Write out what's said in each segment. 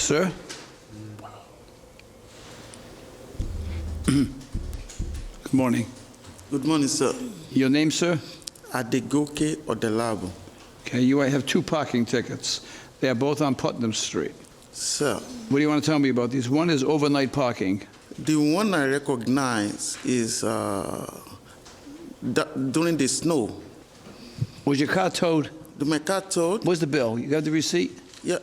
Sir? Good morning. Good morning, sir. Your name, sir? Adegoke Odelabo. Okay, you have 2 parking tickets. They are both on Putnam Street. Sir, What do you want to tell me about these? One is overnight parking. the one I recognize is during the snow. Was your car towed? My car told, Where's the bill? You got the receipt? yeah,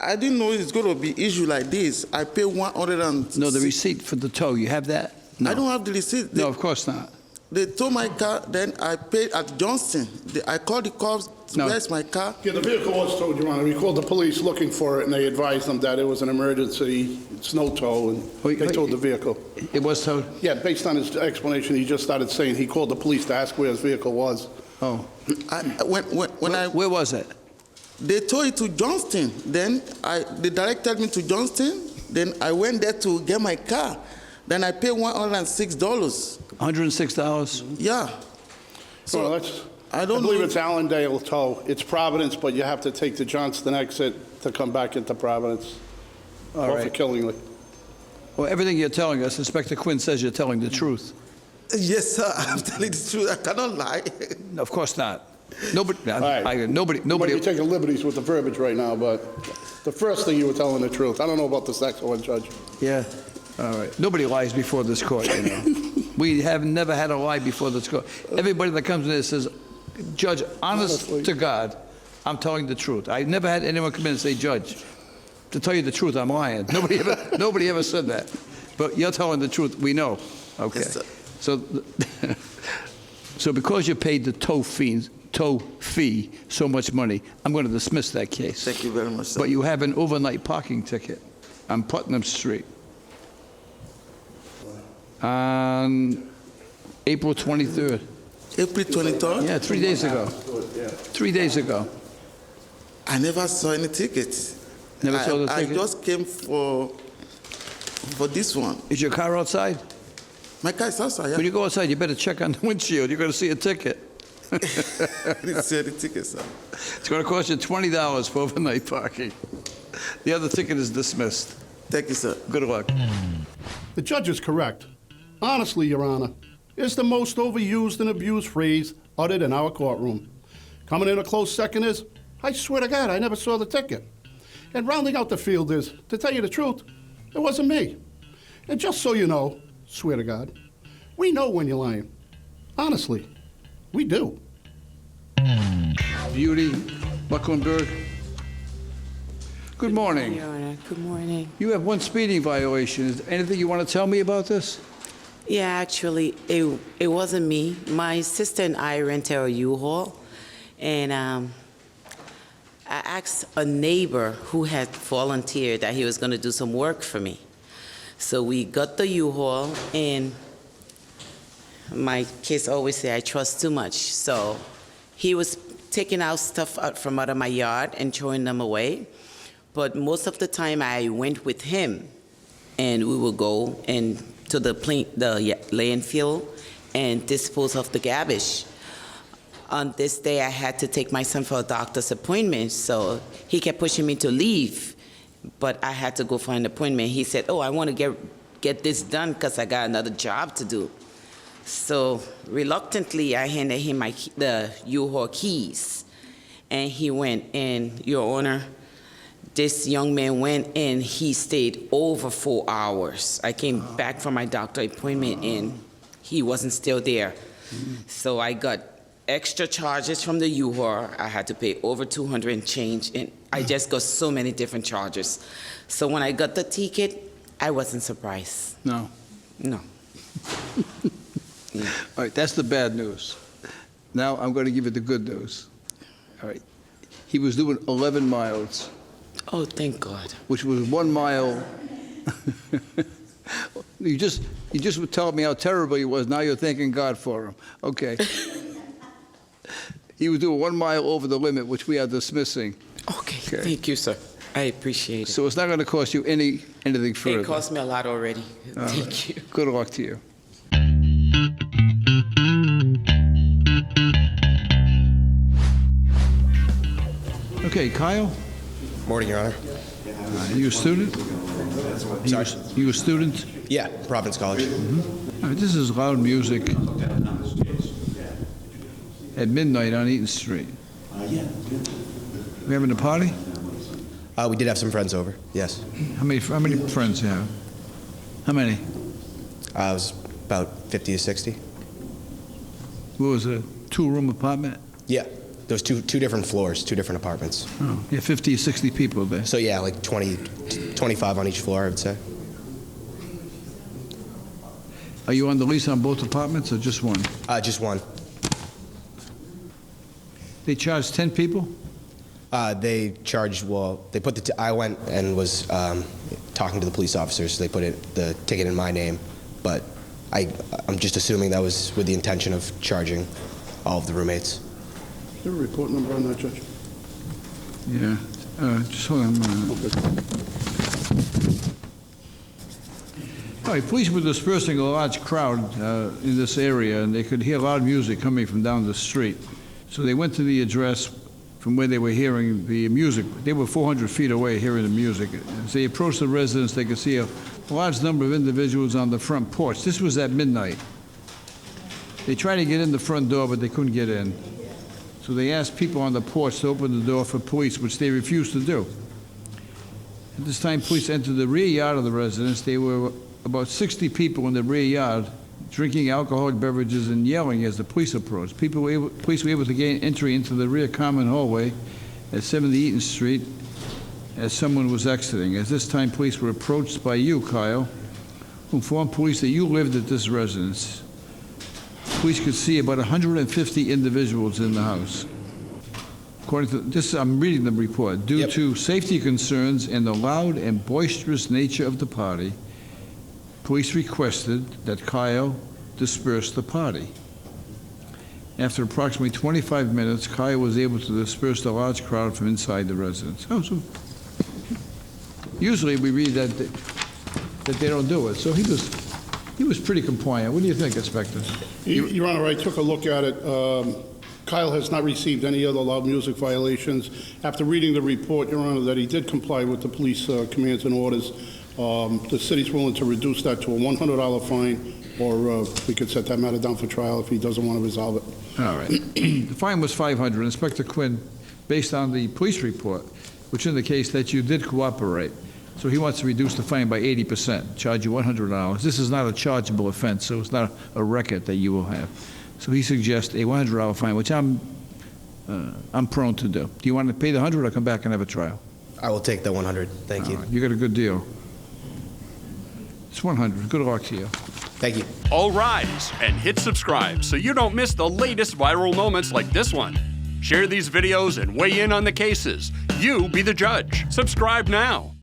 I didn't know it's going to be issue like this. I paid 100 and... No, the receipt for the tow. You have that? No. I don't have the receipt. No, of course not. They towed my car, then I paid at Johnston. I called the cops, No. where's my car? Yeah, the vehicle was towed, Your Honor. We called the police looking for it, and they advised them that it was an emergency snow tow, and Wait, they wait. towed the vehicle. It was towed? Yeah, based on his explanation, he just started saying he called the police to ask where his vehicle was. Oh. When Where was it? they towed it to Johnston, then they directed me to Johnston, then I went there to get my car. Then I paid $106. $106? Yeah. So that's, I I don't believe know. it's Allendale tow. It's Providence, but you have to take the Johnston exit to come back into Providence. All Or for right. Killingly. Well, everything you're telling us, Inspector Quinn says you're telling the truth. Yes, sir, I'm telling the truth. I cannot lie. No, of course not. Nobody, right. nobody. You might be taking liberties with the verbiage right now, but the first thing you were telling the truth. I don't know about the second one, Judge. Yeah, all right. Nobody lies before this court, you know. We have never had a lie before this court. Everybody that comes in there says, Judge, honest Honestly. to God, I'm telling the truth. I've never had anyone come in and say, Judge, to tell you the truth, I'm lying. Nobody ever said that. But you're telling the truth, we know. Okay. Yes, sir. So, so because you paid the tow fee so much money, I'm going to dismiss that case. Thank you very much, sir. But you have an overnight parking ticket on Putnam Street on April 23rd. April 23rd? Yeah, 3 days ago. 3 days ago. I never saw any tickets. Never saw the ticket? I just came for this one. Is your car outside? My car is outside, When yeah. you go outside, you better check on the windshield. You're going to see a ticket. I didn't see any tickets, sir. It's going to cost you $20 for overnight parking. The other ticket is dismissed. Thank you, sir. Good luck. The judge is correct. Honestly, Your Honor, it's the most overused and abused phrase uttered in our courtroom. Coming in a close second is, I swear to God, I never saw the ticket. And rounding out the field is, to tell you the truth, it wasn't me. And just so you know, swear to God, we know when you're lying. Honestly, we do. Beauty Bucklenberg. Good morning. Your Honor, good morning. You have one speeding violation. Is there anything you want to tell me about this? Yeah, actually, it wasn't me. My sister and I rented a U-Haul, and I asked a neighbor who had volunteered that he was going to do some work for me. So we got the U-Haul, and my kids always say I trust too much. So he was taking out stuff out from out of my yard and throwing them away. But most of the time I went with him, and we would go and to the landfill and dispose of the garbage. On this day, I had to take my son for a doctor's appointment, so he kept pushing me to leave, but I had to go for an appointment. He said, oh, I want to get this done because I got another job to do. So reluctantly, I handed him the U-Haul keys, and he went, and Your Honor, this young man went and he stayed over 4 hours. I came back from my doctor appointment and he wasn't still there. So I got extra charges from the U-Haul. I had to pay over 200 and change, and I just got so many different charges. So when I got the ticket, I wasn't surprised. No. No. All right, that's the bad news. Now I'm going to give you the good news. All right. He was doing 11 miles, Oh, thank God. which was 1 mile. You just would tell me how terrible he was. Now you're thanking God for him. Okay. He was doing 1 mile over the limit, which we are dismissing. Okay, Okay. thank you, sir. I appreciate it. So it's not going to cost you anything further. It cost me a lot already. Thank you. Good luck to you. Okay, Kyle? Morning, Your Honor. You a student? Sorry? You a student? Yeah, Providence College. All right, this is loud music at midnight on Eaton Street. We having a party? We did have some friends over, yes. How many friends you have? How many? It was about 50 to 60. What was it, a two-room apartment? Yeah, there was two different floors, two different apartments. Oh, yeah, 50 or 60 people there. So yeah, like 25 on each floor, I would say. Are you on the lease on both apartments or just one? Just one. They charged 10 people? They charged, well, they put I went and was talking to the police officers, so they put the ticket in my name, but I'm just assuming that was with the intention of charging all of the roommates. Is there a report number on that, Judge? Yeah. Just hold on a minute. Okay. All right, police were dispersing a large crowd in this area, and they could hear loud music coming from down the street. So they went to the address from where they were hearing the music. They were 400 feet away hearing the music. As they approached the residence, they could see a large number of individuals on the front porch. This was at midnight. They tried to get in the front door, but they couldn't get in. So they asked people on the porch to open the door for police, which they refused to do. At this time, police entered the rear yard of the residence. There were about 60 people in the rear yard drinking alcoholic beverages and yelling as the police approached. Police were able to gain entry into the rear common hallway at 70 Eaton Street as someone was exiting. At this time, police were approached by you, Kyle, who informed police that you lived at this residence. Police could see about 150 individuals in the house. According to this, I'm reading the report. Due Yep. to safety concerns and the loud and boisterous nature of the party, police requested that Kyle disperse the party. After approximately 25 minutes, Kyle was able to disperse the large crowd from inside the residence. Oh, so usually we read that they don't do it. So he was pretty compliant. What do you think, Inspector? Your Honor, I took a look at it. Kyle has not received any other loud music violations. After reading the report, Your Honor, that he did comply with the police commands and orders, the city's willing to reduce that to a $100 fine, or we could set that matter down for trial if he doesn't want to resolve it. All right. The fine was $500. Inspector Quinn, based on the police report, which indicates that you did cooperate, so he wants to reduce the fine by 80%, charge you $100. This is not a chargeable offense, so it's not a record that you will have. So he suggests a $100 fine, which I'm prone to do. Do you want to pay the $100 or come back and have a trial? I will take the 100. Thank you. All right, you got a good deal. It's 100. Good luck to you. Thank you. All rise and hit subscribe so you don't miss the latest viral moments like this one. Share these videos and weigh in on the cases. You be the judge. Subscribe now.